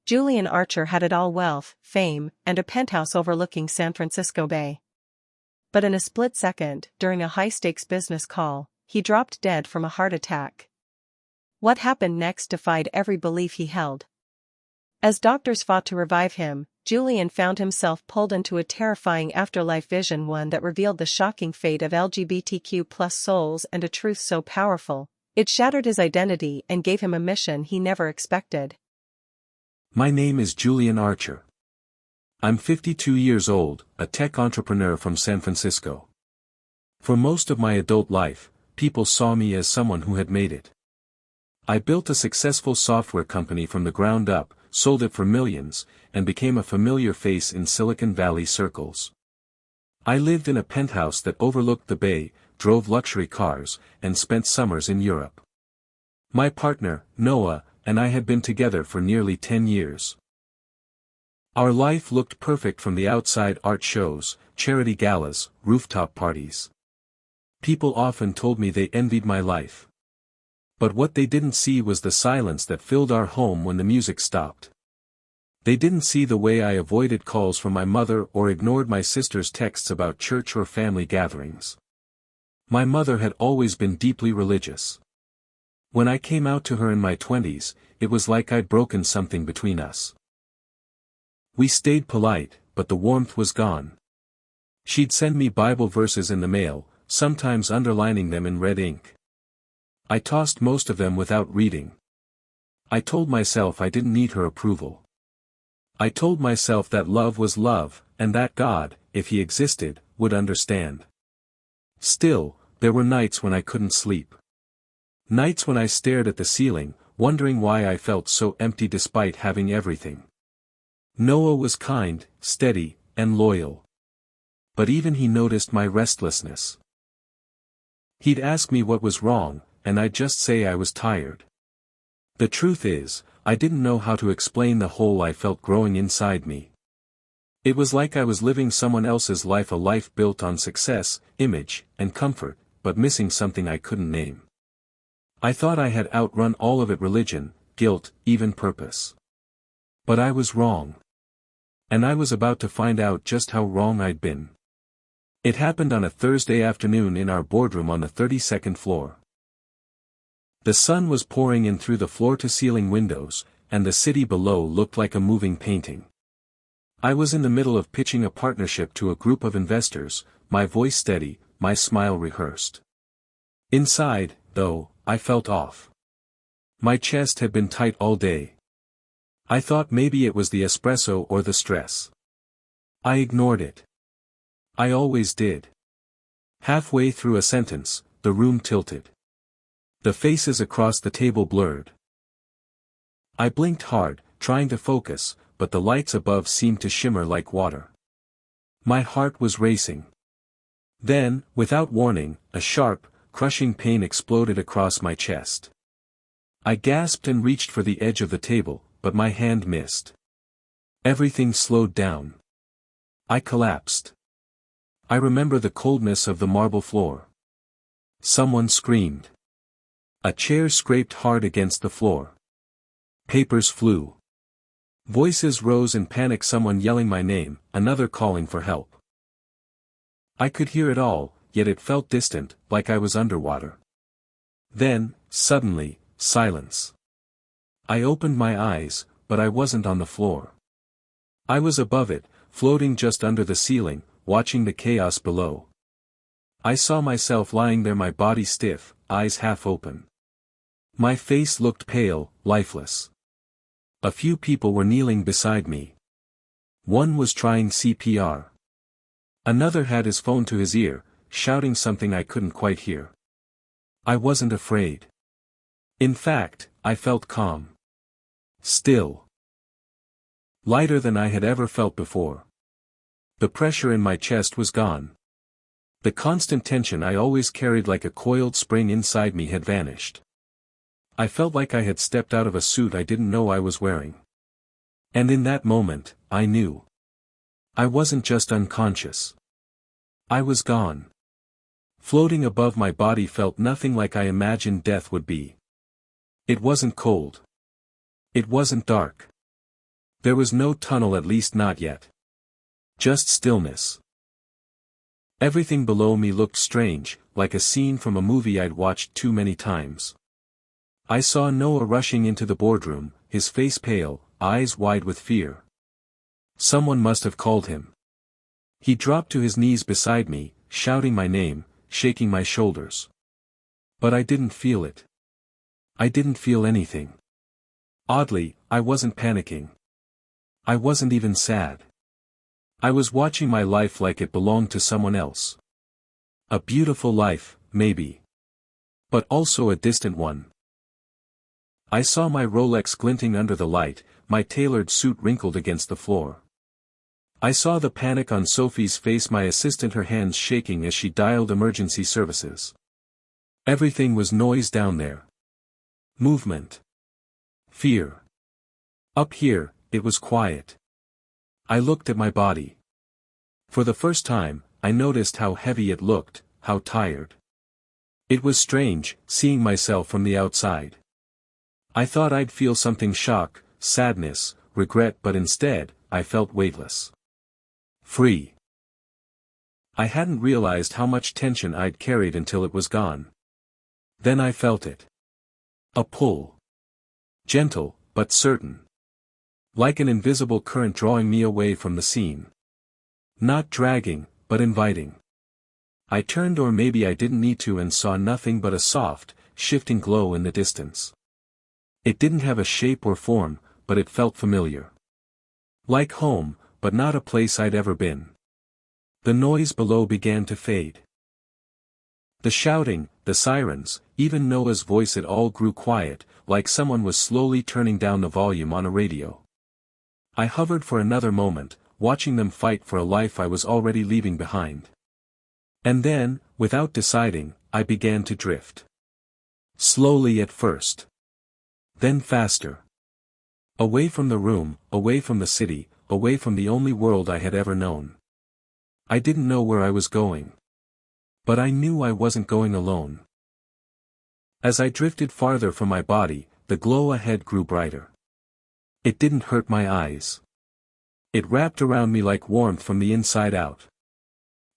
Julian Archer had it all: wealth, fame, and a penthouse overlooking San Francisco Bay. But in a split second, during a high-stakes business call, he dropped dead from a heart attack. What happened next defied every belief he held. As doctors fought to revive him, Julian found himself pulled into a terrifying afterlife vision, one that revealed the shocking fate of LGBTQ+ souls and a truth so powerful, it shattered his identity and gave him a mission he never expected. My name is Julian Archer. I'm 52 years old, a tech entrepreneur from San Francisco. For most of my adult life, people saw me as someone who had made it. I built a successful software company from the ground up, sold it for millions, and became a familiar face in Silicon Valley circles. I lived in a penthouse that overlooked the bay, drove luxury cars, and spent summers in Europe. My partner, Noah, and I had been together for nearly 10 years. Our life looked perfect from the outside: art shows, charity galas, rooftop parties. People often told me they envied my life. But what they didn't see was the silence that filled our home when the music stopped. They didn't see the way I avoided calls from my mother or ignored my sister's texts about church or family gatherings. My mother had always been deeply religious. When I came out to her in my 20s, it was like I'd broken something between us. We stayed polite, but the warmth was gone. She'd send me Bible verses in the mail, sometimes underlining them in red ink. I tossed most of them without reading. I told myself I didn't need her approval. I told myself that love was love, and that God, if he existed, would understand. Still, there were nights when I couldn't sleep. Nights when I stared at the ceiling, wondering why I felt so empty despite having everything. Noah was kind, steady, and loyal. But even he noticed my restlessness. He'd ask me what was wrong, and I'd just say I was tired. The truth is, I didn't know how to explain the hole I felt growing inside me. It was like I was living someone else's life, a life built on success, image, and comfort, but missing something I couldn't name. I thought I had outrun all of it: religion, guilt, even purpose. But I was wrong. And I was about to find out just how wrong I'd been. It happened on a Thursday afternoon in our boardroom on the 32nd floor. The sun was pouring in through the floor-to-ceiling windows, and the city below looked like a moving painting. I was in the middle of pitching a partnership to a group of investors, my voice steady, my smile rehearsed. Inside, though, I felt off. My chest had been tight all day. I thought maybe it was the espresso or the stress. I ignored it. I always did. Halfway through a sentence, the room tilted. The faces across the table blurred. I blinked hard, trying to focus, but the lights above seemed to shimmer like water. My heart was racing. Then, without warning, a sharp, crushing pain exploded across my chest. I gasped and reached for the edge of the table, but my hand missed. Everything slowed down. I collapsed. I remember the coldness of the marble floor. Someone screamed. A chair scraped hard against the floor. Papers flew. Voices rose in panic, someone yelling my name, another calling for help. I could hear it all, yet it felt distant, like I was underwater. Then, suddenly, silence. I opened my eyes, but I wasn't on the floor. I was above it, floating just under the ceiling, watching the chaos below. I saw myself lying there, my body stiff, eyes half open. My face looked pale, lifeless. A few people were kneeling beside me. One was trying CPR. Another had his phone to his ear, shouting something I couldn't quite hear. I wasn't afraid. In fact, I felt calm. Still. Lighter than I had ever felt before. The pressure in my chest was gone. The constant tension I always carried like a coiled spring inside me had vanished. I felt like I had stepped out of a suit I didn't know I was wearing. And in that moment, I knew. I wasn't just unconscious. I was gone. Floating above my body felt nothing like I imagined death would be. It wasn't cold. It wasn't dark. There was no tunnel, at least not yet. Just stillness. Everything below me looked strange, like a scene from a movie I'd watched too many times. I saw Noah rushing into the boardroom, his face pale, eyes wide with fear. Someone must have called him. He dropped to his knees beside me, shouting my name, shaking my shoulders. But I didn't feel it. I didn't feel anything. Oddly, I wasn't panicking. I wasn't even sad. I was watching my life like it belonged to someone else. A beautiful life, maybe. But also a distant one. I saw my Rolex glinting under the light, my tailored suit wrinkled against the floor. I saw the panic on Sophie's face, my assistant, her hands shaking as she dialed emergency services. Everything was noise down there. Movement. Fear. Up here, it was quiet. I looked at my body. For the first time, I noticed how heavy it looked, how tired. It was strange, seeing myself from the outside. I thought I'd feel something: shock, sadness, regret, but instead, I felt weightless. Free. I hadn't realized how much tension I'd carried until it was gone. Then I felt it. A pull. Gentle, but certain. Like an invisible current drawing me away from the scene. Not dragging, but inviting. I turned, or maybe I didn't need to, and saw nothing but a soft, shifting glow in the distance. It didn't have a shape or form, but it felt familiar. Like home, but not a place I'd ever been. The noise below began to fade. The shouting, the sirens, even Noah's voice, it all grew quiet, like someone was slowly turning down the volume on a radio. I hovered for another moment, watching them fight for a life I was already leaving behind. And then, without deciding, I began to drift. Slowly at first. Then faster. Away from the room, away from the city, away from the only world I had ever known. I didn't know where I was going. But I knew I wasn't going alone. As I drifted farther from my body, the glow ahead grew brighter. It didn't hurt my eyes. It wrapped around me like warmth from the inside out.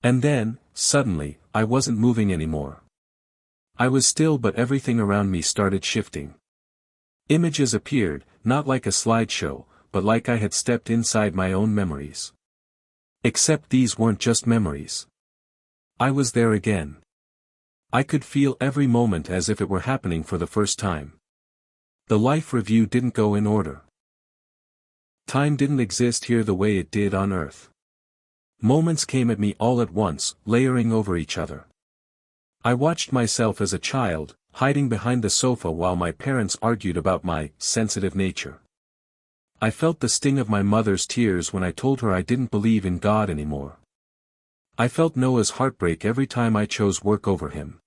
And then, suddenly, I wasn't moving anymore. I was still, but everything around me started shifting. Images appeared, not like a slideshow, but like I had stepped inside my own memories. Except these weren't just memories. I was there again. I could feel every moment as if it were happening for the first time. The life review didn't go in order. Time didn't exist here the way it did on Earth. Moments came at me all at once, layering over each other. I watched myself as a child, hiding behind the sofa while my parents argued about my sensitive nature. I felt the sting of my mother's tears when I told her I didn't believe in God anymore. I felt Noah's heartbreak every time I chose work over him.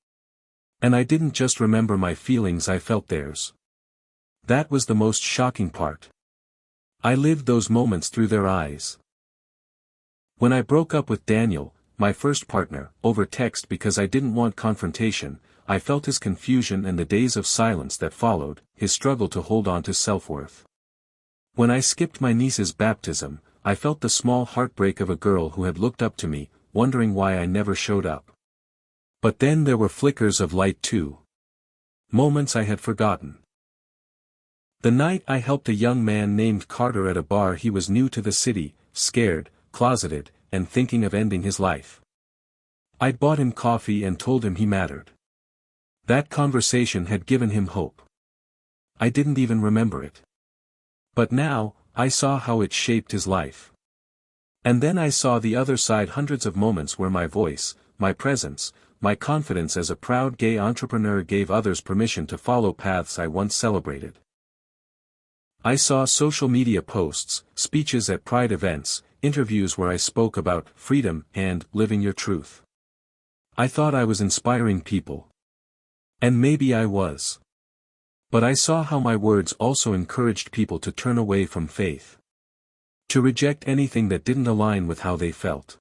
And I didn't just remember my feelings, I felt theirs. That was the most shocking part. I lived those moments through their eyes. When I broke up with Daniel, my first partner, over text because I didn't want confrontation, I felt his confusion and the days of silence that followed, his struggle to hold on to self-worth. When I skipped my niece's baptism, I felt the small heartbreak of a girl who had looked up to me, wondering why I never showed up. But then there were flickers of light too. Moments I had forgotten. The night I helped a young man named Carter at a bar. He was new to the city, scared, closeted, and thinking of ending his life. I'd bought him coffee and told him he mattered. That conversation had given him hope. I didn't even remember it. But now, I saw how it shaped his life. And then I saw the other side, hundreds of moments where my voice, my presence, my confidence as a proud gay entrepreneur gave others permission to follow paths I once celebrated. I saw social media posts, speeches at pride events, interviews where I spoke about freedom and living your truth. I thought I was inspiring people. And maybe I was. But I saw how my words also encouraged people to turn away from faith. To reject anything that didn't align with how they felt.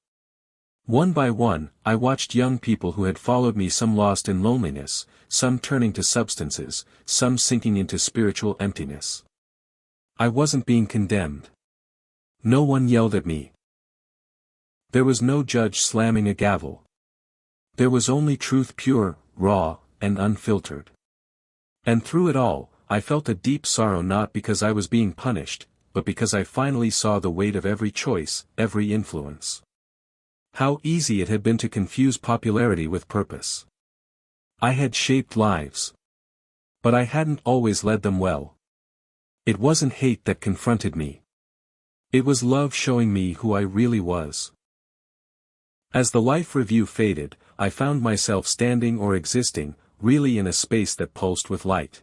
One by one, I watched young people who had followed me, some lost in loneliness, some turning to substances, some sinking into spiritual emptiness. I wasn't being condemned. No one yelled at me. There was no judge slamming a gavel. There was only truth, pure, raw, and unfiltered. And through it all, I felt a deep sorrow, not because I was being punished, but because I finally saw the weight of every choice, every influence. How easy it had been to confuse popularity with purpose. I had shaped lives. But I hadn't always led them well. It wasn't hate that confronted me. It was love showing me who I really was. As the life review faded, I found myself standing or existing, really in a space that pulsed with light.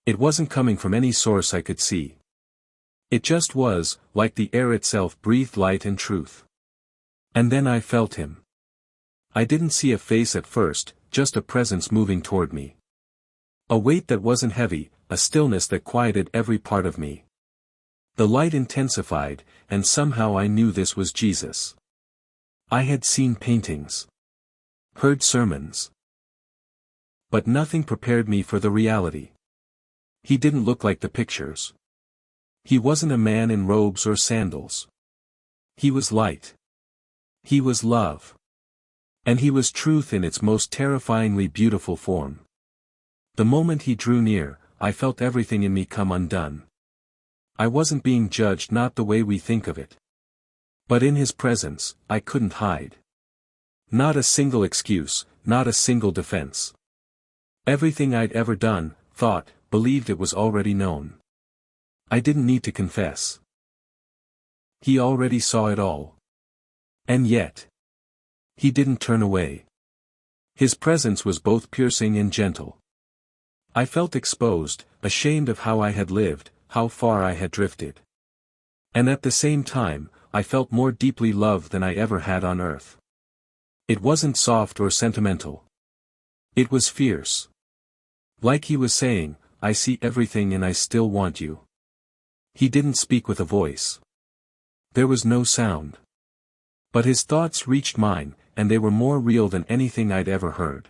It wasn't coming from any source I could see. It just was, like the air itself breathed light and truth. And then I felt him. I didn't see a face at first, just a presence moving toward me. A weight that wasn't heavy, a stillness that quieted every part of me. The light intensified, and somehow I knew this was Jesus. I had seen paintings. Heard sermons. But nothing prepared me for the reality. He didn't look like the pictures. He wasn't a man in robes or sandals. He was light. He was love. And he was truth in its most terrifyingly beautiful form. The moment he drew near, I felt everything in me come undone. I wasn't being judged, not the way we think of it. But in his presence, I couldn't hide. Not a single excuse, not a single defense. Everything I'd ever done, thought, believed, it was already known. I didn't need to confess. He already saw it all. And yet, he didn't turn away. His presence was both piercing and gentle. I felt exposed, ashamed of how I had lived, how far I had drifted. And at the same time, I felt more deeply loved than I ever had on earth. It wasn't soft or sentimental. It was fierce. Like he was saying, I see everything and I still want you. He didn't speak with a voice. There was no sound. But his thoughts reached mine, and they were more real than anything I'd ever heard.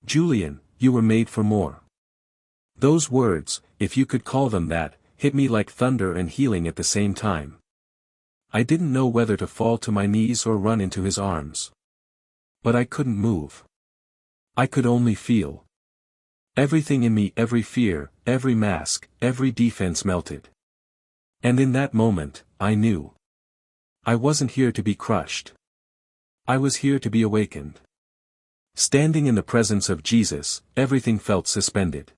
Julian, you were made for more. Those words, if you could call them that, hit me like thunder and healing at the same time. I didn't know whether to fall to my knees or run into his arms. But I couldn't move. I could only feel. Everything in me, every fear, every mask, every defense melted. And in that moment, I knew. I wasn't here to be crushed. I was here to be awakened. Standing in the presence of Jesus, everything felt suspended.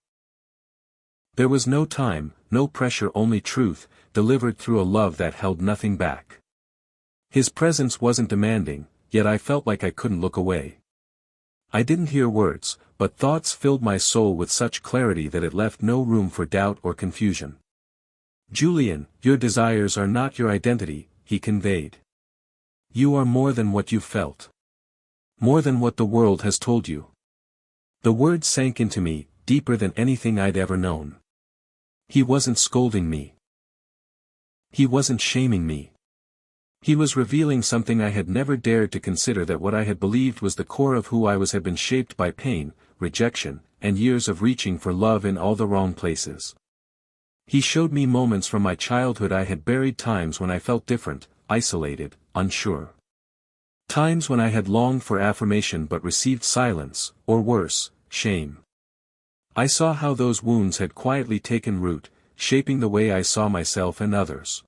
There was no time, no pressure, only truth, delivered through a love that held nothing back. His presence wasn't demanding, yet I felt like I couldn't look away. I didn't hear words, but thoughts filled my soul with such clarity that it left no room for doubt or confusion. Julian, your desires are not your identity, he conveyed. You are more than what you've felt. More than what the world has told you. The words sank into me, deeper than anything I'd ever known. He wasn't scolding me. He wasn't shaming me. He was revealing something I had never dared to consider, that what I had believed was the core of who I was had been shaped by pain, rejection, and years of reaching for love in all the wrong places. He showed me moments from my childhood I had buried, times when I felt different, isolated, unsure. Times when I had longed for affirmation but received silence, or worse, shame. I saw how those wounds had quietly taken root, shaping the way I saw myself and others.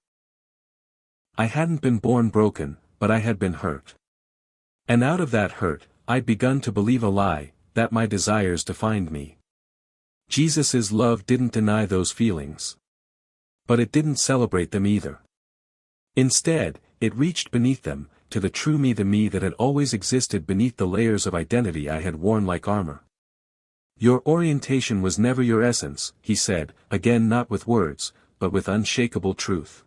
I hadn't been born broken, but I had been hurt. And out of that hurt, I'd begun to believe a lie, that my desires defined me. Jesus' love didn't deny those feelings. But it didn't celebrate them either. Instead, it reached beneath them, to the true me, the me that had always existed beneath the layers of identity I had worn like armor. Your orientation was never your essence, he said, again, not with words, but with unshakable truth.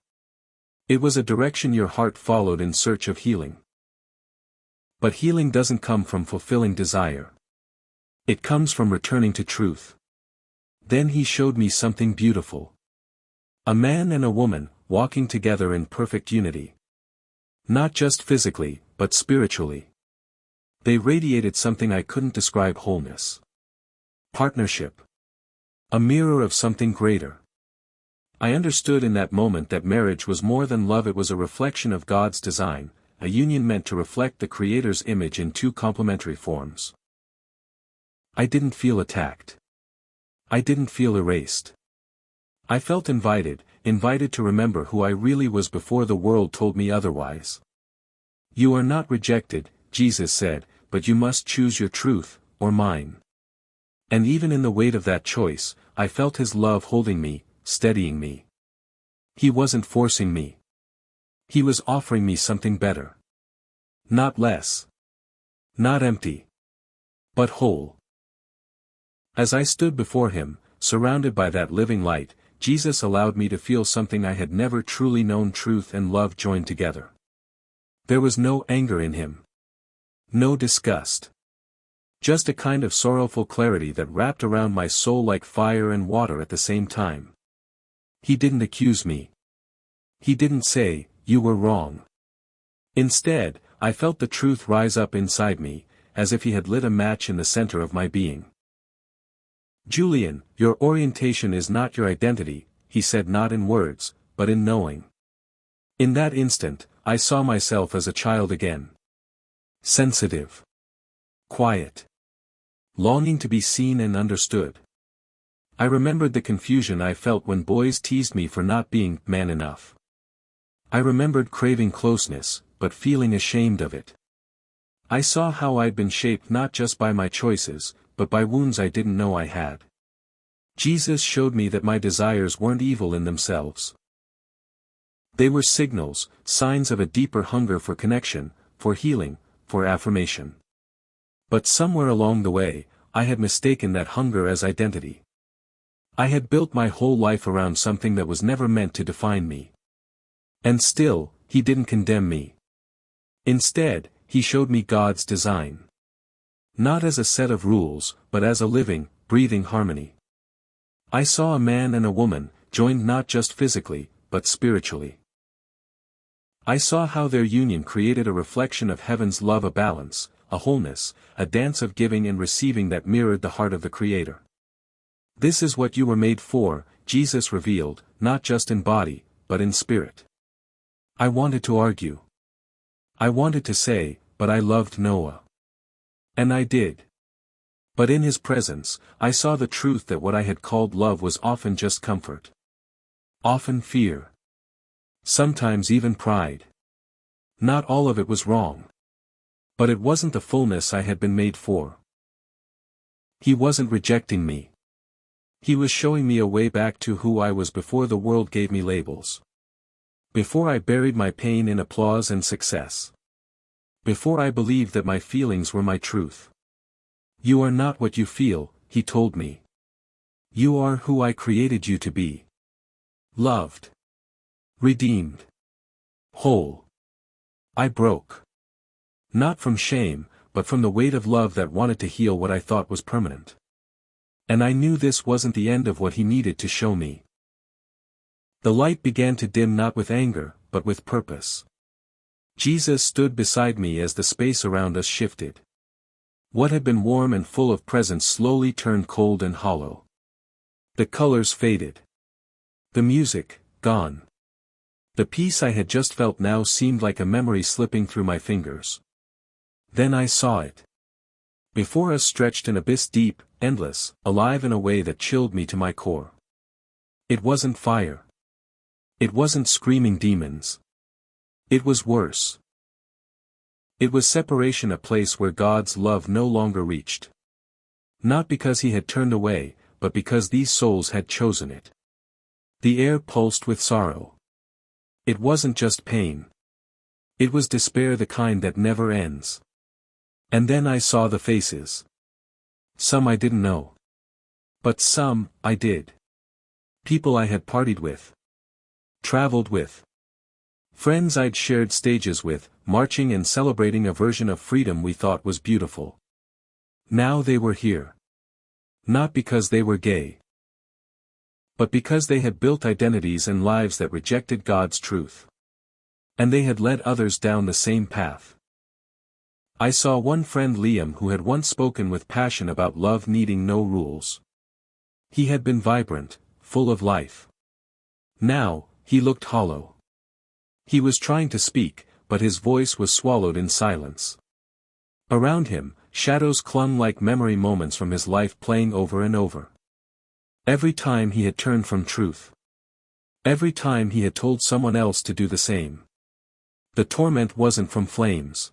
It was a direction your heart followed in search of healing. But healing doesn't come from fulfilling desire. It comes from returning to truth. Then he showed me something beautiful. A man and a woman, walking together in perfect unity. Not just physically, but spiritually. They radiated something I couldn't describe: wholeness. Partnership. A mirror of something greater. I understood in that moment that marriage was more than love, it was a reflection of God's design, a union meant to reflect the Creator's image in two complementary forms. I didn't feel attacked. I didn't feel erased. I felt invited to remember who I really was before the world told me otherwise. You are not rejected, Jesus said, but you must choose your truth, or mine. And even in the weight of that choice, I felt His love holding me, steadying me. He wasn't forcing me. He was offering me something better. Not less. Not empty. But whole. As I stood before Him, surrounded by that living light, Jesus allowed me to feel something I had never truly known: truth and love joined together. There was no anger in Him. No disgust. Just a kind of sorrowful clarity that wrapped around my soul like fire and water at the same time. He didn't accuse me. He didn't say, "You were wrong." Instead, I felt the truth rise up inside me, as if He had lit a match in the center of my being. "Julian, your orientation is not your identity," He said, not in words, but in knowing. In that instant, I saw myself as a child again. Sensitive. Quiet. Longing to be seen and understood. I remembered the confusion I felt when boys teased me for not being man enough. I remembered craving closeness, but feeling ashamed of it. I saw how I'd been shaped not just by my choices, but by wounds I didn't know I had. Jesus showed me that my desires weren't evil in themselves. They were signals, signs of a deeper hunger for connection, for healing, for affirmation. But somewhere along the way, I had mistaken that hunger as identity. I had built my whole life around something that was never meant to define me. And still, He didn't condemn me. Instead, He showed me God's design. Not as a set of rules, but as a living, breathing harmony. I saw a man and a woman, joined not just physically, but spiritually. I saw how their union created a reflection of heaven's love, a balance, a wholeness, a dance of giving and receiving that mirrored the heart of the Creator. This is what you were made for, Jesus revealed, not just in body, but in spirit. I wanted to argue. I wanted to say, but I loved Noah. And I did. But in his presence, I saw the truth that what I had called love was often just comfort. Often fear. Sometimes even pride. Not all of it was wrong. But it wasn't the fullness I had been made for. He wasn't rejecting me. He was showing me a way back to who I was before the world gave me labels. Before I buried my pain in applause and success. Before I believed that my feelings were my truth. You are not what you feel, He told me. You are who I created you to be. Loved. Redeemed. Whole. I broke. Not from shame, but from the weight of love that wanted to heal what I thought was permanent. And I knew this wasn't the end of what He needed to show me. The light began to dim, not with anger, but with purpose. Jesus stood beside me as the space around us shifted. What had been warm and full of presence slowly turned cold and hollow. The colors faded. The music, gone. The peace I had just felt now seemed like a memory slipping through my fingers. Then I saw it. Before us stretched an abyss, deep, endless, alive in a way that chilled me to my core. It wasn't fire. It wasn't screaming demons. It was worse. It was separation, a place where God's love no longer reached. Not because He had turned away, but because these souls had chosen it. The air pulsed with sorrow. It wasn't just pain. It was despair, the kind that never ends. And then I saw the faces. Some I didn't know. But some, I did. People I had partied with. Traveled with. Friends I'd shared stages with, marching and celebrating a version of freedom we thought was beautiful. Now they were here. Not because they were gay. But because they had built identities and lives that rejected God's truth. And they had led others down the same path. I saw one friend, Liam, who had once spoken with passion about love needing no rules. He had been vibrant, full of life. Now, he looked hollow. He was trying to speak, but his voice was swallowed in silence. Around him, shadows clung like memory moments from his life playing over and over. Every time he had turned from truth. Every time he had told someone else to do the same. The torment wasn't from flames.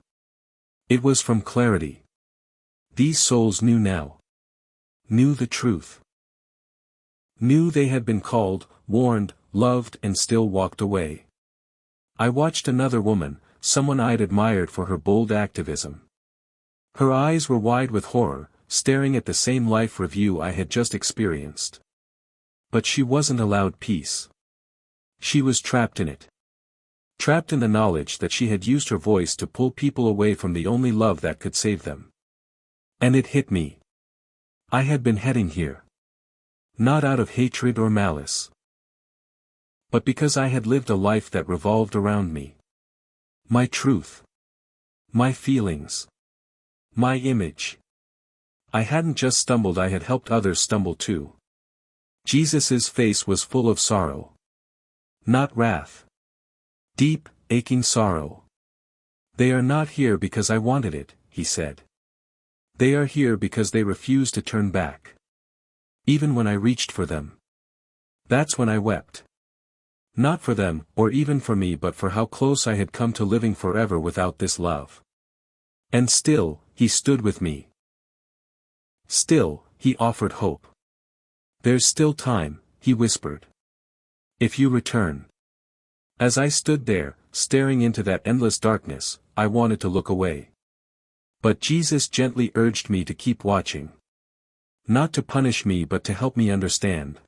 It was from clarity. These souls knew now. Knew the truth. Knew they had been called, warned, loved, and still walked away. I watched another woman, someone I'd admired for her bold activism. Her eyes were wide with horror, staring at the same life review I had just experienced. But she wasn't allowed peace. She was trapped in it. Trapped in the knowledge that she had used her voice to pull people away from the only love that could save them. And it hit me. I had been heading here. Not out of hatred or malice. But because I had lived a life that revolved around me. My truth. My feelings. My image. I hadn't just stumbled, I had helped others stumble too. Jesus's face was full of sorrow. Not wrath. Deep, aching sorrow. They are not here because I wanted it, he said. They are here because they refused to turn back. Even when I reached for them. That's when I wept. Not for them, or even for me, but for how close I had come to living forever without this love. And still, he stood with me. Still, he offered hope. There's still time, he whispered. If you return. As I stood there, staring into that endless darkness, I wanted to look away. But Jesus gently urged me to keep watching. Not to punish me but to help me understand.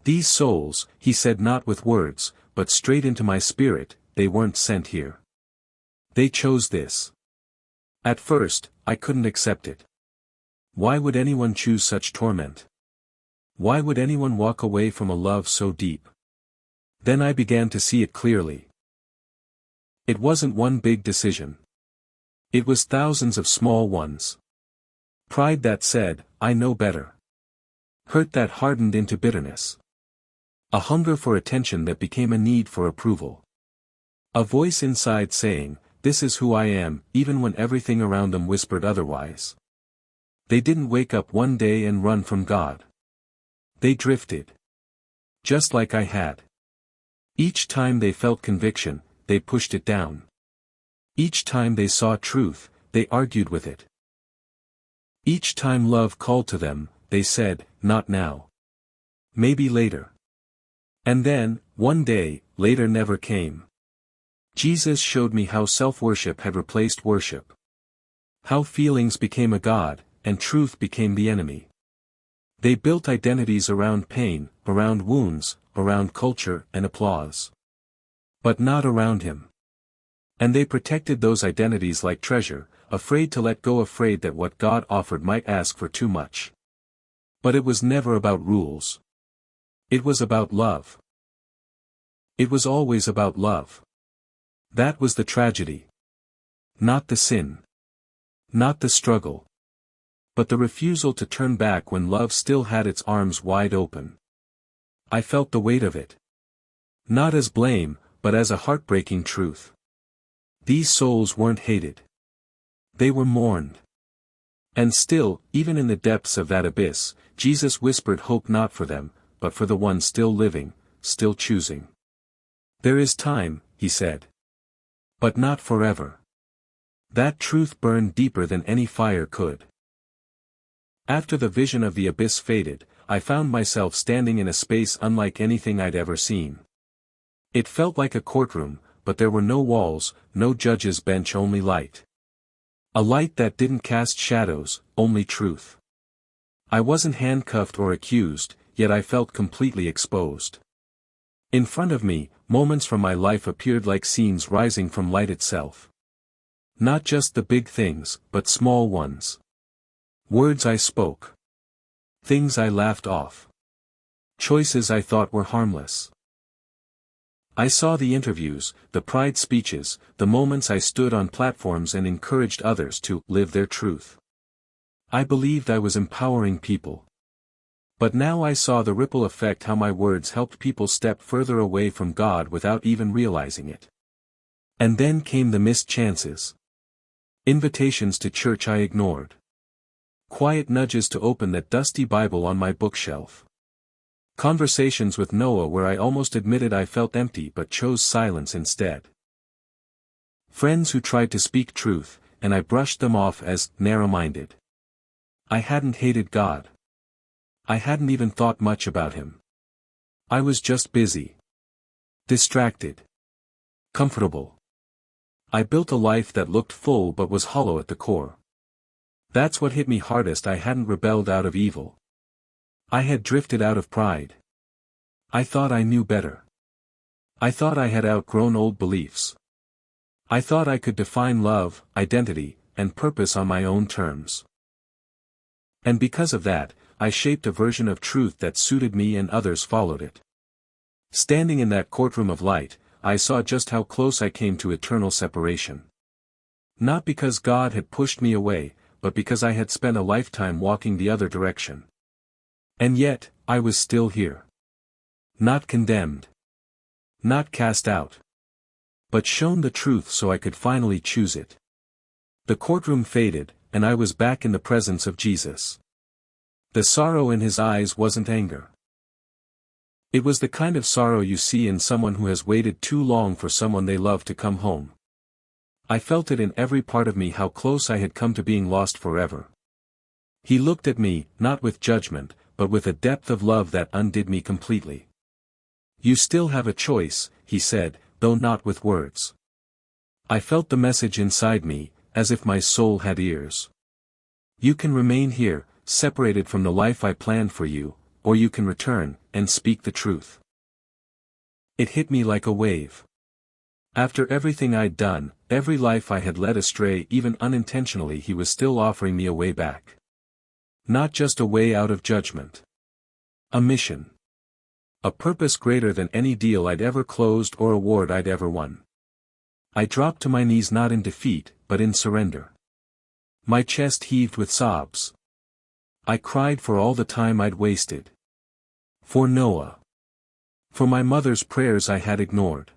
These souls, he said, not with words, but straight into my spirit, they weren't sent here. They chose this. At first, I couldn't accept it. Why would anyone choose such torment? Why would anyone walk away from a love so deep? Then I began to see it clearly. It wasn't one big decision. It was thousands of small ones. Pride that said, I know better. Hurt that hardened into bitterness. A hunger for attention that became a need for approval. A voice inside saying, this is who I am, even when everything around them whispered otherwise. They didn't wake up one day and run from God. They drifted. Just like I had. Each time they felt conviction, they pushed it down. Each time they saw truth, they argued with it. Each time love called to them, they said, not now. Maybe later. And then, one day, later never came. Jesus showed me how self-worship had replaced worship. How feelings became a god, and truth became the enemy. They built identities around pain, around wounds, around culture and applause. But not around him. And they protected those identities like treasure, afraid to let go, afraid that what God offered might ask for too much. But it was never about rules. It was about love. It was always about love. That was the tragedy. Not the sin. Not the struggle. But the refusal to turn back when love still had its arms wide open. I felt the weight of it. Not as blame, but as a heartbreaking truth. These souls weren't hated. They were mourned. And still, even in the depths of that abyss, Jesus whispered hope, not for them, but for the ones still living, still choosing. There is time, he said. But not forever. That truth burned deeper than any fire could. After the vision of the abyss faded, I found myself standing in a space unlike anything I'd ever seen. It felt like a courtroom, but there were no walls, no judge's bench, only light. A light that didn't cast shadows, only truth. I wasn't handcuffed or accused, yet I felt completely exposed. In front of me, moments from my life appeared like scenes rising from light itself. Not just the big things, but small ones. Words I spoke. Things I laughed off. Choices I thought were harmless. I saw the interviews, the pride speeches, the moments I stood on platforms and encouraged others to live their truth. I believed I was empowering people. But now I saw the ripple effect, how my words helped people step further away from God without even realizing it. And then came the missed chances. Invitations to church I ignored. Quiet nudges to open that dusty Bible on my bookshelf. Conversations with Noah where I almost admitted I felt empty but chose silence instead. Friends who tried to speak truth, and I brushed them off as narrow-minded. I hadn't hated God. I hadn't even thought much about him. I was just busy. Distracted. Comfortable. I built a life that looked full but was hollow at the core. That's what hit me hardest. I hadn't rebelled out of evil. I had drifted out of pride. I thought I knew better. I thought I had outgrown old beliefs. I thought I could define love, identity, and purpose on my own terms. And because of that, I shaped a version of truth that suited me and others followed it. Standing in that courtroom of light, I saw just how close I came to eternal separation. Not because God had pushed me away, but because I had spent a lifetime walking the other direction. And yet, I was still here. Not condemned. Not cast out. But shown the truth so I could finally choose it. The courtroom faded, and I was back in the presence of Jesus. The sorrow in his eyes wasn't anger. It was the kind of sorrow you see in someone who has waited too long for someone they love to come home. I felt it in every part of me, how close I had come to being lost forever. He looked at me, not with judgment, but with a depth of love that undid me completely. You still have a choice, he said, though not with words. I felt the message inside me, as if my soul had ears. You can remain here, separated from the life I planned for you, or you can return, and speak the truth. It hit me like a wave. After everything I'd done, every life I had led astray even unintentionally, he was still offering me a way back. Not just a way out of judgment. A mission. A purpose greater than any deal I'd ever closed or award I'd ever won. I dropped to my knees, not in defeat, but in surrender. My chest heaved with sobs. I cried for all the time I'd wasted. For Noah. For my mother's prayers I had ignored.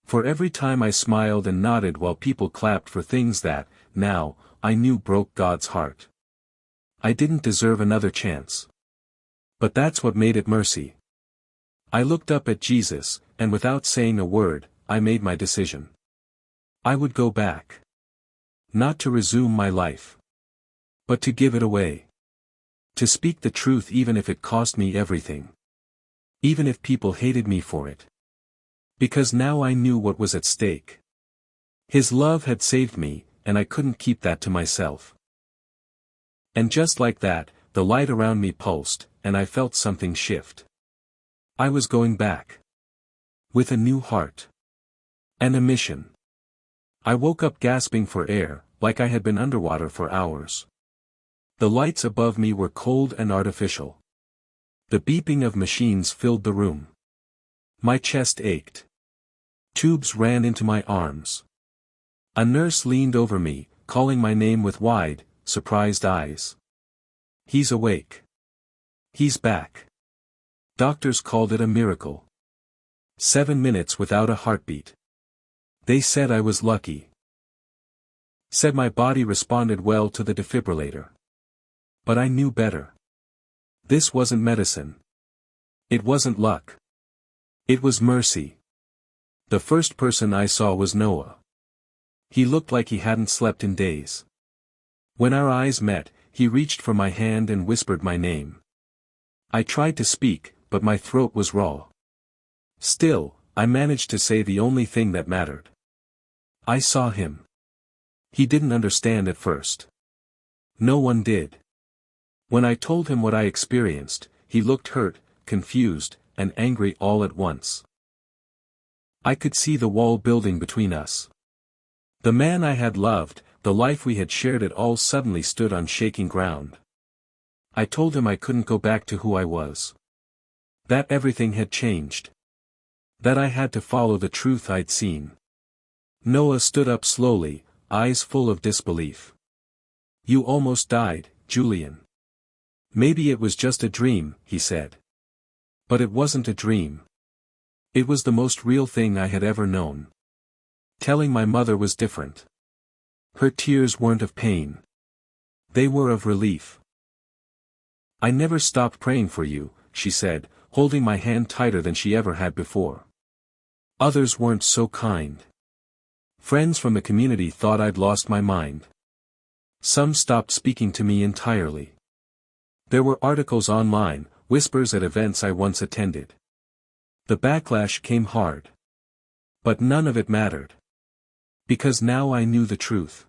For every time I smiled and nodded while people clapped for things that, now, I knew broke God's heart. I didn't deserve another chance. But that's what made it mercy. I looked up at Jesus, and without saying a word, I made my decision. I would go back. Not to resume my life. But to give it away. To speak the truth even if it cost me everything. Even if people hated me for it. Because now I knew what was at stake. His love had saved me, and I couldn't keep that to myself. And just like that, the light around me pulsed, and I felt something shift. I was going back. With a new heart. And a mission. I woke up gasping for air, like I had been underwater for hours. The lights above me were cold and artificial. The beeping of machines filled the room. My chest ached. Tubes ran into my arms. A nurse leaned over me, calling my name with wide, surprised eyes. He's awake. He's back. Doctors called it a miracle. 7 minutes without a heartbeat. They said I was lucky. Said my body responded well to the defibrillator. But I knew better. This wasn't medicine. It wasn't luck. It was mercy. The first person I saw was Noah. He looked like he hadn't slept in days. When our eyes met, he reached for my hand and whispered my name. I tried to speak, but my throat was raw. Still, I managed to say the only thing that mattered. I saw him. He didn't understand at first. No one did. When I told him what I experienced, he looked hurt, confused, and angry all at once. I could see the wall building between us. The man I had loved, the life we had shared, it all suddenly stood on shaking ground. I told him I couldn't go back to who I was. That everything had changed. That I had to follow the truth I'd seen. Noah stood up slowly, eyes full of disbelief. You almost died, Julian. Maybe it was just a dream, he said. But it wasn't a dream. It was the most real thing I had ever known. Telling my mother was different. Her tears weren't of pain. They were of relief. I never stopped praying for you, she said, holding my hand tighter than she ever had before. Others weren't so kind. Friends from the community thought I'd lost my mind. Some stopped speaking to me entirely. There were articles online, whispers at events I once attended. The backlash came hard. But none of it mattered. Because now I knew the truth.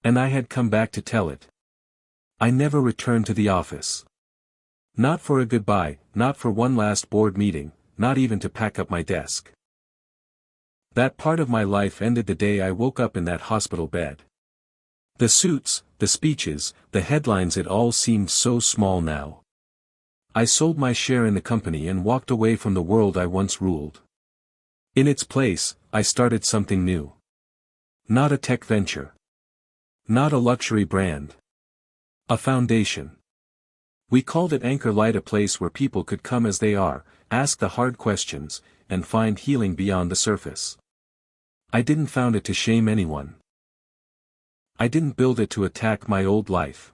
And I had come back to tell it. I never returned to the office. Not for a goodbye, not for one last board meeting, not even to pack up my desk. That part of my life ended the day I woke up in that hospital bed. The suits, the speeches, the headlines, it all seemed so small now. I sold my share in the company and walked away from the world I once ruled. In its place, I started something new. Not a tech venture. Not a luxury brand. A foundation. We called it Anchor Light, a place where people could come as they are, ask the hard questions, and find healing beyond the surface. I didn't found it to shame anyone. I didn't build it to attack my old life.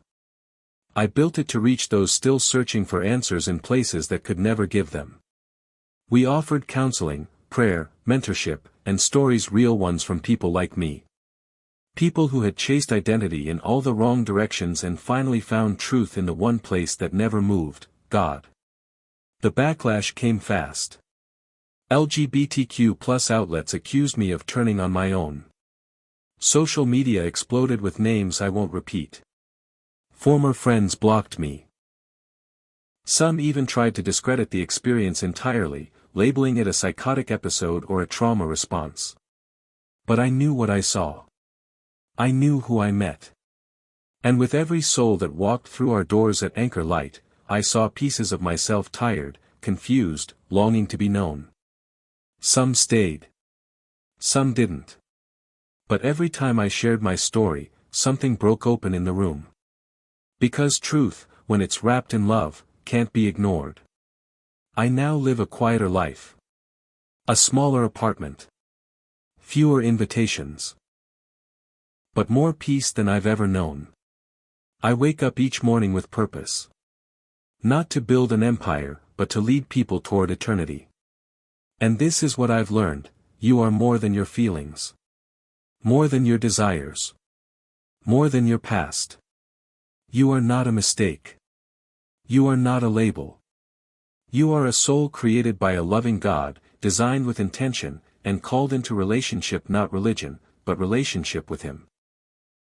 I built it to reach those still searching for answers in places that could never give them. We offered counseling, prayer, mentorship, and stories, real ones from people like me. People who had chased identity in all the wrong directions and finally found truth in the one place that never moved, God. The backlash came fast. LGBTQ+ outlets accused me of turning on my own. Social media exploded with names I won't repeat. Former friends blocked me. Some even tried to discredit the experience entirely, labeling it a psychotic episode or a trauma response. But I knew what I saw. I knew who I met. And with every soul that walked through our doors at Anchor Light, I saw pieces of myself, tired, confused, longing to be known. Some stayed. Some didn't. But every time I shared my story, something broke open in the room. Because truth, when it's wrapped in love, can't be ignored. I now live a quieter life. A smaller apartment. Fewer invitations. But more peace than I've ever known. I wake up each morning with purpose. Not to build an empire, but to lead people toward eternity. And this is what I've learned: you are more than your feelings. More than your desires. More than your past. You are not a mistake. You are not a label. You are a soul created by a loving God, designed with intention, and called into relationship, not religion, but relationship with Him.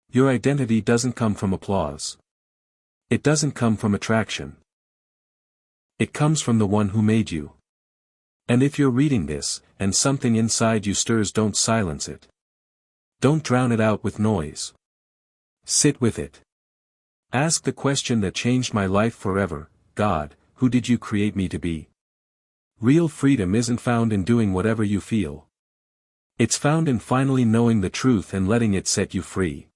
Your identity doesn't come from applause. It doesn't come from attraction. It comes from the one who made you. And if you're reading this, and something inside you stirs, don't silence it. Don't drown it out with noise. Sit with it. Ask the question that changed my life forever: God, who did you create me to be? Real freedom isn't found in doing whatever you feel. It's found in finally knowing the truth and letting it set you free.